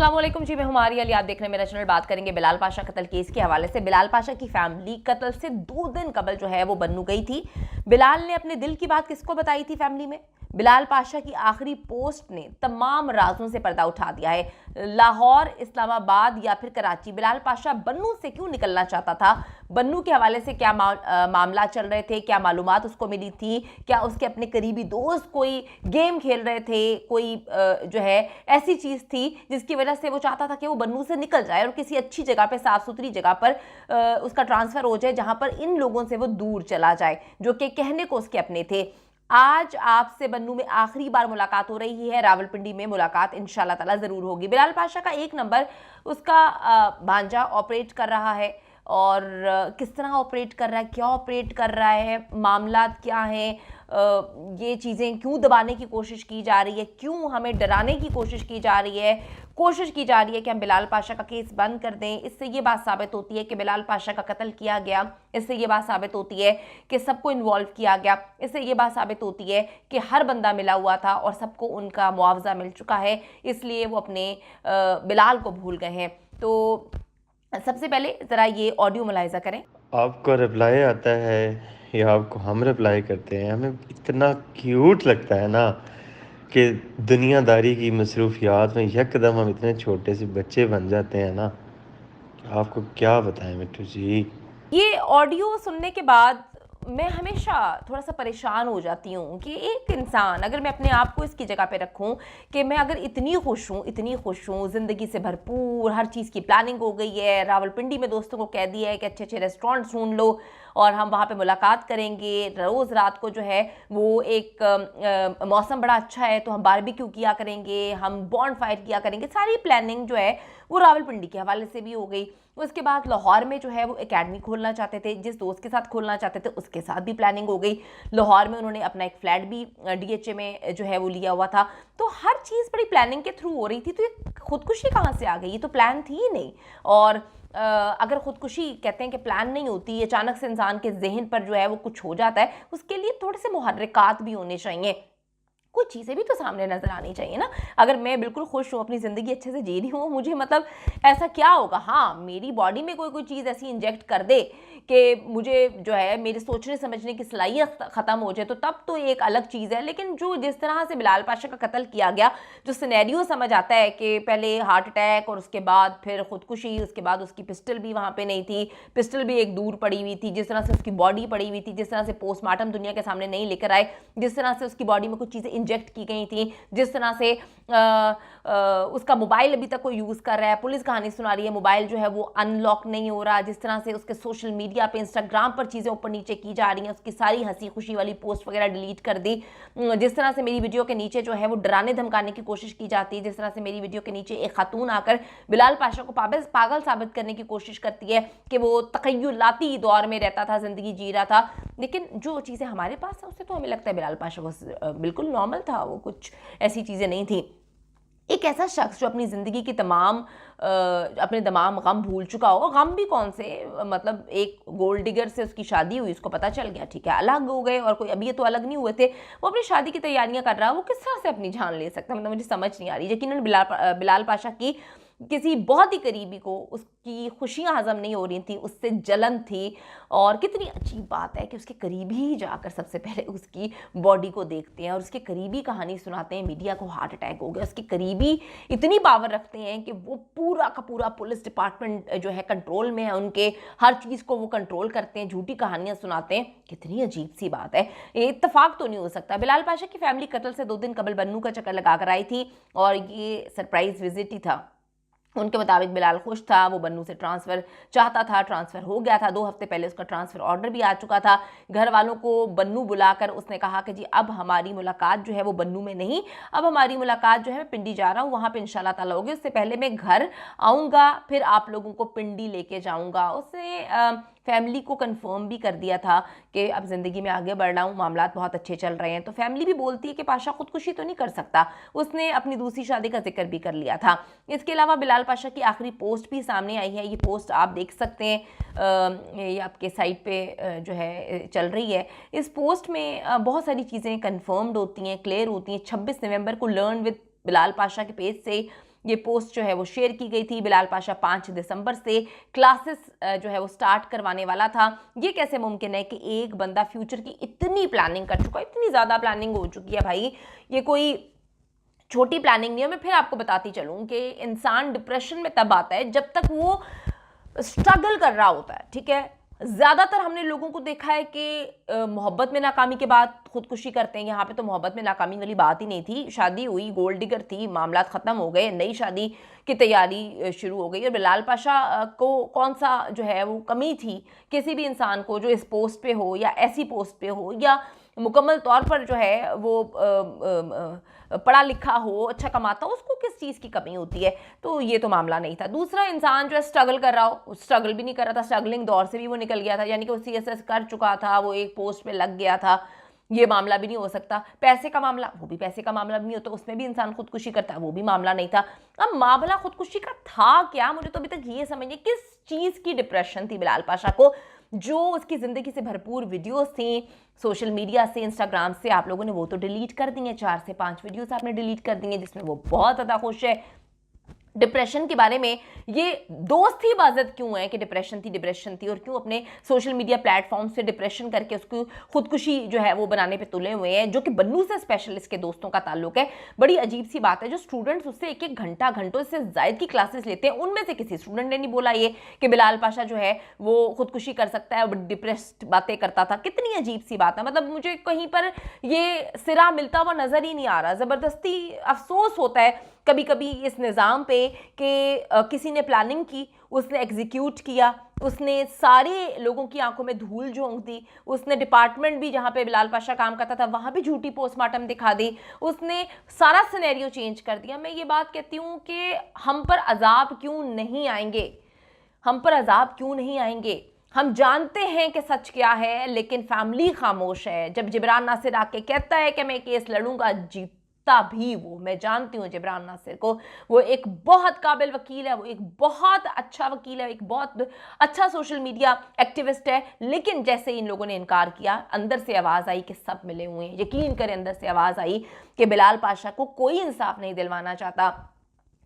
अस्सलाम वालेकुम जी, मैं हुमारी अली, आप देख रहे हैं मेरा चैनल। बात करेंगे बिलाल पाशा कत्ल केस के हवाले से। बिलाल पाशा की फैमिली कत्ल से 2 दिन कबल जो है वो बन्नू गई थी। बिलाल ने अपने दिल की बात किसको बताई थी फैमिली में? बिलाल पाशा की आखिरी पोस्ट ने तमाम राजों से पर्दा उठा दिया है। लाहौर, इस्लामाबाद या फिर कराची, बिलाल पाशा बन्नू से क्यों निकलना चाहता था? बन्नू के हवाले से क्या मामला चल रहे थे? क्या मालूमात उसको मिली थी? क्या उसके अपने करीबी दोस्त कोई गेम खेल रहे थे? कोई जो है ऐसी चीज़ थी जिसकी वजह से वो चाहता था कि वो बन्नू से निकल जाए और किसी अच्छी जगह पे, साफ सुथरी जगह पर उसका ट्रांसफ़र हो जाए, जहां पर इन लोगों से वो दूर चला जाए, जो कि कहने को उसके अपने थे। आज आपसे बन्नू में आखिरी बार मुलाकात हो रही है। रावलपिंडी में मुलाकात इंशाल्लाह ताला ज़रूर होगी। बिलाल पाशा का एक नंबर उसका भांजा ऑपरेट कर रहा है और किस तरह ऑपरेट कर रहा है, क्या ऑपरेट कर रहा है, मामलात क्या हैं, ये चीज़ें क्यों दबाने की कोशिश की जा रही है, क्यों हमें डराने की कोशिश की जा रही है कि हम बिलाल पाशा का केस बंद कर दें। इससे ये बात साबित होती है कि बिलाल पाशा का कत्ल किया गया। इससे ये बात साबित होती है कि सबको इन्वॉल्व किया गया। इससे ये बात साबित होती है कि हर बंदा मिला हुआ था और सबको उनका मुआवजा मिल चुका है, इसलिए वो अपने बिलाल को भूल गए हैं। तो सबसे पहले ज़रा ये ऑडियो मुलाहिजा करें। आपको रिप्लाई आता है या आपको हम रिप्लाई करते हैं, हमें इतना क्यूट लगता है ना कि दुनियादारी की मसरूफियात में यकदम हम इतने छोटे से बच्चे बन जाते हैं ना। आपको क्या बताएं मिट्टू जी। ये ऑडियो सुनने के बाद मैं हमेशा थोड़ा सा परेशान हो जाती हूँ कि एक इंसान, अगर मैं अपने आप को इसकी जगह पे रखूँ कि मैं अगर इतनी खुश हूँ, ज़िंदगी से भरपूर, हर चीज़ की प्लानिंग हो गई है, रावलपिंडी में दोस्तों को कह दिया है कि अच्छे अच्छे रेस्टोरेंट ढूंढ लो और हम वहाँ पे मुलाकात करेंगे। रोज़ रात को जो है वो एक मौसम बड़ा अच्छा है तो हम बारबेक्यू किया करेंगे, हम बॉन्ड फायर किया करेंगे। सारी प्लानिंग जो है वो रावलपिंडी के हवाले से भी हो गई। उसके बाद लाहौर में जो है वो एकेडमी खोलना चाहते थे, जिस दोस्त के साथ खोलना चाहते थे उसके साथ भी प्लानिंग हो गई। लाहौर में उन्होंने अपना एक फ्लैट भी डीएचए में जो है वो लिया हुआ था। तो हर चीज़ बड़ी प्लानिंग के थ्रू हो रही थी। तो ये खुदकुशी कहाँ से आ गई? ये तो प्लान थी ही नहीं। और अगर खुदकुशी कहते हैं कि प्लान नहीं होती, अचानक से इंसान के जहन पर जो है वो कुछ हो जाता है, उसके लिए थोड़े से मुहर्रिकात भी होने चाहिए, कुछ चीज़ें भी तो सामने नजर आनी चाहिए ना। अगर मैं बिल्कुल खुश हूँ, अपनी ज़िंदगी अच्छे से जी रही हूँ, मुझे मतलब ऐसा क्या होगा? हाँ, मेरी बॉडी में कोई चीज़ ऐसी इंजेक्ट कर दे कि मुझे जो है मेरे सोचने समझने की सलाहियत ख़त्म हो जाए, तो तब तो एक अलग चीज़ है। लेकिन जो जिस तरह से बिलाल पाशा का कत्ल किया गया, जो सिनेरियो समझ आता है कि पहले हार्ट अटैक और उसके बाद फिर खुदकुशी, उसके बाद उसकी पिस्टल भी वहाँ पे नहीं थी, पिस्टल भी एक दूर पड़ी हुई थी, जिस तरह से उसकी बॉडी पड़ी हुई थी, जिस तरह से पोस्टमार्टम दुनिया के सामने नहीं लेकर आए, जिस तरह से उसकी बॉडी में कुछ चीज़ें इंजेक्ट की गई थी, जिस तरह से उसका मोबाइल अभी तक कोई यूज़ कर रहा है, पुलिस कहानी सुना रही है, मोबाइल जो है वो अनलॉक नहीं हो रहा, जिस तरह से उसके सोशल मीडिया पे, इंस्टाग्राम पर चीज़ें ऊपर नीचे की जा रही हैं, उसकी सारी हंसी खुशी वाली पोस्ट वगैरह डिलीट कर दी, जिस तरह से मेरी वीडियो के नीचे जो है वो डराने धमकाने की कोशिश की जाती है, जिस तरह से मेरी वीडियो के नीचे एक खातून आकर बिलाल पाशा को पागल साबित करने की कोशिश करती है कि वो तखय्युलाती दौर में रहता था, ज़िंदगी जी रहा था। लेकिन जो चीज़ें हमारे पास है उससे तो हमें लगता है बिलाल पाशा वो बिल्कुल नॉर्मल था, वो कुछ ऐसी चीज़ें नहीं थी। एक ऐसा शख्स जो अपनी ज़िंदगी की अपने तमाम गम भूल चुका हो। गम भी कौन से, मतलब एक गोल्ड डिगर से उसकी शादी हुई, उसको पता चल गया, ठीक है, अलग हो गए, और कोई अभी ये तो अलग नहीं हुए थे, वो अपनी शादी की तैयारियां कर रहा है, वो किस तरह से अपनी जान ले सकता है? मतलब मुझे समझ नहीं आ रही। यकीनन बिलाल पाशा की किसी बहुत ही करीबी को उसकी खुशियां हजम नहीं हो रही थी, उससे जलन थी। और कितनी अजीब बात है कि उसके करीबी ही जाकर सबसे पहले उसकी बॉडी को देखते हैं और उसके करीबी कहानी सुनाते हैं, मीडिया को हार्ट अटैक हो गया। उसके करीबी इतनी पावर रखते हैं कि वो पूरा का पूरा पुलिस डिपार्टमेंट जो है कंट्रोल में है उनके, हर चीज़ को वो कंट्रोल करते हैं, झूठी कहानियां सुनाते हैं। कितनी अजीब सी बात है, ये इत्तेफाक तो नहीं हो सकता। बिलाल पाशा की फैमिली कत्ल से 2 दिन कबल बन्नू का चक्कर लगा कर आई थी और ये सरप्राइज विजिट ही था। उनके मुताबिक बिलाल खुश था, वो बन्नू से ट्रांसफ़र चाहता था, ट्रांसफ़र हो गया था। 2 हफ्ते पहले उसका ट्रांसफ़र ऑर्डर भी आ चुका था। घर वालों को बन्नू बुलाकर उसने कहा कि जी अब हमारी मुलाकात जो है वो बन्नू में नहीं, अब हमारी मुलाकात जो है मैं पिंडी जा रहा हूँ, वहाँ पे इंशाल्लाह ताला होगी। उससे पहले मैं घर आऊँगा, फिर आप लोगों को पिंडी लेके जाऊँगा। उसने फैमिली को कंफर्म भी कर दिया था कि अब ज़िंदगी में आगे बढ़ रहा हूँ, मामलात बहुत अच्छे चल रहे हैं। तो फैमिली भी बोलती है कि पाशा खुदकुशी तो नहीं कर सकता। उसने अपनी दूसरी शादी का जिक्र भी कर लिया था। इसके अलावा बिलाल पाशा की आखिरी पोस्ट भी सामने आई है। ये पोस्ट आप देख सकते हैं, ये आपके साइट पे जो है चल रही है। इस पोस्ट में बहुत सारी चीज़ें कंफर्म्ड होती हैं, क्लियर होती हैं। 26 नवंबर को लर्न विद बिलाल पाशा के पेज से ये पोस्ट जो है वो शेयर की गई थी। बिलाल पाशा 5 दिसंबर से क्लासेस जो है वो स्टार्ट करवाने वाला था। ये कैसे मुमकिन है कि एक बंदा फ्यूचर की इतनी प्लानिंग कर चुका, इतनी ज़्यादा प्लानिंग हो चुकी है भाई, ये कोई छोटी प्लानिंग नहीं है। मैं फिर आपको बताती चलूँ कि इंसान डिप्रेशन में तब आता है जब तक वो स्ट्रगल कर रहा होता है, ठीक है। ज़्यादातर हमने लोगों को देखा है कि मोहब्बत में नाकामी के बाद खुदकुशी करते हैं। यहाँ पे तो मोहब्बत में नाकामी वाली बात ही नहीं थी, शादी हुई, गोल्ड डिगर थी, मामला ख़त्म हो गए, नई शादी की तैयारी शुरू हो गई। और बिलाल पाशा को कौन सा जो है वो कमी थी किसी भी इंसान को जो इस पोस्ट पे हो या ऐसी पोस्ट पे हो या मुकम्मल तौर पर जो है वो पढ़ा लिखा हो, अच्छा कमाता हो, उसको किस चीज़ की कमी होती है। तो ये तो मामला नहीं था। दूसरा, इंसान जो है स्ट्रगल कर रहा हो, स्ट्रगल भी नहीं कर रहा था, स्ट्रगलिंग दौर से भी वो निकल गया था, यानी कि वो CSS कर चुका था, वो एक पोस्ट पे लग गया था, ये मामला भी नहीं हो सकता। पैसे का मामला, वो भी पैसे का मामला भी नहीं होता, उसमें भी इंसान खुदकुशी करता है, वो भी मामला नहीं था। अब मामला खुदकुशी का था क्या, मुझे तो अभी तक ये समझिए किस चीज़ की डिप्रेशन थी बिलाल पाशा को, जो उसकी ज़िंदगी से भरपूर वीडियोस थी सोशल मीडिया से, इंस्टाग्राम से, आप लोगों ने वो तो डिलीट कर दी हैं। 4 से 5 वीडियोस आपने डिलीट कर दी हैं जिसमें वो बहुत ज़्यादा खुश है। डिप्रेशन के बारे में ये दोस्त ही बाज़त क्यों है कि डिप्रेशन थी और क्यों अपने सोशल मीडिया प्लेटफॉर्म से डिप्रेशन करके उसको खुदकुशी जो है वो बनाने पे तुले हुए हैं, जो कि बन्नू से स्पेशलिस्ट के दोस्तों का ताल्लुक है। बड़ी अजीब सी बात है, जो स्टूडेंट्स उससे एक एक घंटों से ज़ायद की क्लासेस लेते हैं, उनमें से किसी स्टूडेंट ने नहीं बोला ये कि बिलाल पाशा जो है वो खुदकुशी कर सकता है और डिप्रेस्ड बातें करता था। कितनी अजीब सी बात है, मतलब मुझे कहीं पर ये सिरा मिलता हुआ नज़र ही नहीं आ रहा। ज़बरदस्ती अफसोस होता है कभी कभी इस निज़ाम पे कि किसी ने प्लानिंग की, उसने एग्जीक्यूट किया, उसने सारे लोगों की आंखों में धूल झोंक दी, उसने डिपार्टमेंट भी जहाँ पे बिलाल पाशा काम करता था वहाँ भी झूठी पोस्टमार्टम दिखा दी, उसने सारा सिनेरियो चेंज कर दिया। मैं ये बात कहती हूँ कि हम पर अजाब क्यों नहीं आएंगे, हम पर अजाब क्यों नहीं आएंगे। हम जानते हैं कि सच क्या है, लेकिन फैमिली खामोश है। जब जिब्रान नासिर आके कहता है कि मैं केस लड़ूंगा, जीतता भी वो, मैं जानती हूँ जिब्रान नासिर को, वो एक बहुत काबिल वकील है, वो एक बहुत अच्छा वकील है, एक बहुत अच्छा सोशल मीडिया एक्टिविस्ट है। लेकिन जैसे इन लोगों ने इनकार किया, अंदर से आवाज़ आई कि सब मिले हुए हैं। यकीन करें, अंदर से आवाज़ आई कि बिलाल पाशा को कोई इंसाफ नहीं दिलवाना चाहता।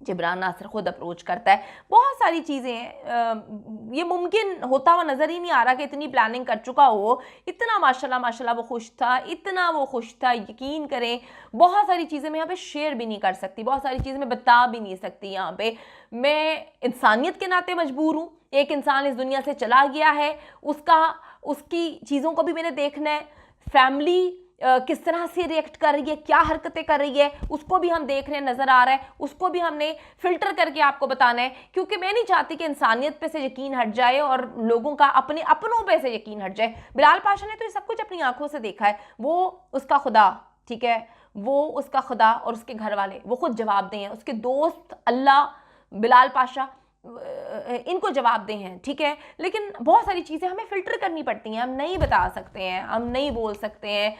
जिब्रान नासिर खुद अप्रोच करता है, बहुत सारी चीज़ें हैं। ये मुमकिन होता हुआ नज़र ही नहीं आ रहा कि इतनी प्लानिंग कर चुका हो। इतना माशाल्लाह वो खुश था, इतना वो खुश था, यकीन करें। बहुत सारी चीज़ें मैं यहाँ पे शेयर भी नहीं कर सकती, बहुत सारी चीज़ें मैं बता भी नहीं सकती यहाँ पे। मैं इंसानियत के नाते मजबूर हूँ। एक इंसान इस दुनिया से चला गया है, उसकी चीज़ों को भी मैंने देखना है। फैमिली किस तरह से रिएक्ट कर रही है, क्या हरकतें कर रही है, उसको भी हम देख रहे हैं, नज़र आ रहा है, उसको भी हमने फिल्टर करके आपको बताना है। क्योंकि मैं नहीं चाहती कि इंसानियत पे से यकीन हट जाए और लोगों का अपने अपनों पे से यकीन हट जाए। बिलाल पाशा ने तो ये सब कुछ अपनी आंखों से देखा है। वो उसका खुदा, ठीक है, वो उसका खुदा और उसके घर वाले वो खुद जवाब दें, उसके दोस्त, अल्लाह, बिलाल पाशा, इनको जवाब दे हैं, ठीक है। लेकिन बहुत सारी चीज़ें हमें फ़िल्टर करनी पड़ती हैं, हम नहीं बता सकते हैं, हम नहीं बोल सकते हैं।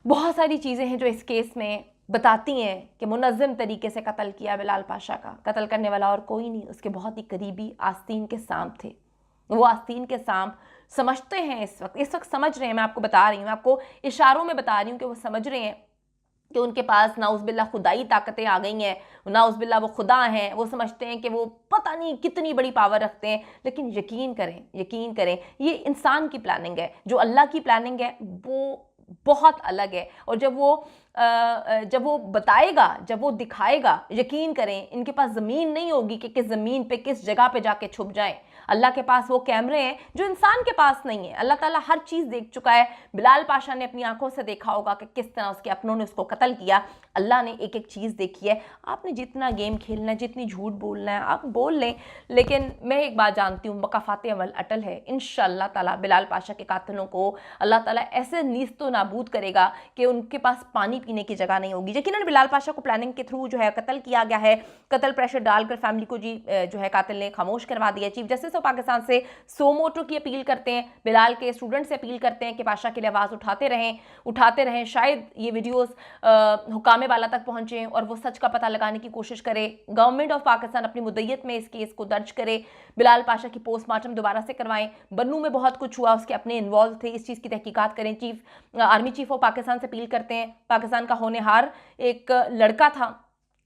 बहुत सारी चीज़ें हैं जो इस केस में बताती हैं कि मुनज़्ज़म तरीके से कत्ल किया बिलाल पाशा का। कत्ल करने वाला और कोई नहीं, उसके बहुत ही करीबी आस्तीन के सांप थे। वो आस्तीन के सांप समझते हैं, इस वक्त समझ रहे हैं। मैं आपको बता रही हूँ, मैं आपको इशारों में बता रही हूँ कि वो समझ रहे हैं कि उनके पास नाउज़बिल्लाह खुदाई ताकतें आ गई हैं, नाउज़बिल्लाह वो खुदा हैं। वो समझते हैं कि वो पता नहीं कितनी बड़ी पावर रखते हैं। लेकिन यकीन करें, ये इंसान की प्लानिंग है। जो अल्लाह की प्लानिंग है वो बहुत अलग है। और जब वो बताएगा, जब वो दिखाएगा, यकीन करें इनके पास ज़मीन नहीं होगी कि किस ज़मीन पे, किस जगह पे जाके छुप जाएं। अल्लाह के पास वो कैमरे हैं जो इंसान के पास नहीं है। अल्लाह ताला हर चीज़ देख चुका है। बिलाल पाशा ने अपनी आंखों से देखा होगा कि किस तरह उसके अपनों ने उसको कत्ल किया। अल्लाह ने एक एक चीज़ देखी है। आपने जितना गेम खेलना है, जितनी झूठ बोलना है आप बोल लें, लेकिन मैं एक बात जानती हूँ, मकाफ़ात अमल अटल है। इंशाअल्लाह ताला बिलाल पाशा के कातिलों को अल्लाह ताला ऐसे नीस्तो नाबूद करेगा कि उनके पास पानी पीने की जगह नहीं होगी। यकीनन बिलाल पाशा को प्लानिंग के थ्रू जो है कत्ल किया गया है। कत्ल प्रेशर डालकर फैमिली को जो है कातिल ने खामोश करवा दिया। चीफ जस्टिस ऑफ पाकिस्तान से सो मोटो की अपील करते हैं, बिलाल के स्टूडेंट से अपील करते हैं कि पाशा के लिए आवाज़ उठाते रहें। शायद ये वीडियोस हुकामे वाला तक पहुंचे और वो सच का पता लगाने की कोशिश करे। गवर्नमेंट ऑफ पाकिस्तान अपनी मुद्दत में इस केस को दर्ज करे। बिलाल पाशा की पोस्टमार्टम दोबारा से करवाएं। बन्नू में बहुत कुछ हुआ, उसके अपने इन्वॉल्व थे, इस चीज़ की तहकीकात करें। आर्मी चीफ ऑफ पाकिस्तान से अपील करते हैं। पाकिस्तान का होनहार एक लड़का था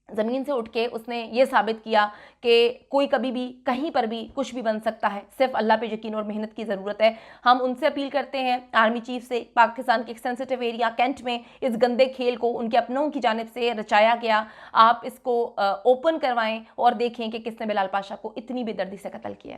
ज़मीन से उठ के उसने ये साबित किया कि कोई कभी भी कहीं पर भी कुछ भी बन सकता है, सिर्फ अल्लाह पे यकीन और मेहनत की ज़रूरत है। हम उनसे अपील करते हैं, आर्मी चीफ से, पाकिस्तान के एक सेंसिटिव एरिया कैंट में इस गंदे खेल को उनके अपनों की जानिब से रचाया गया, आप इसको ओपन करवाएं और देखें कि किसने बिलाल पाशा को इतनी बेदर्दी से कत्ल किया है।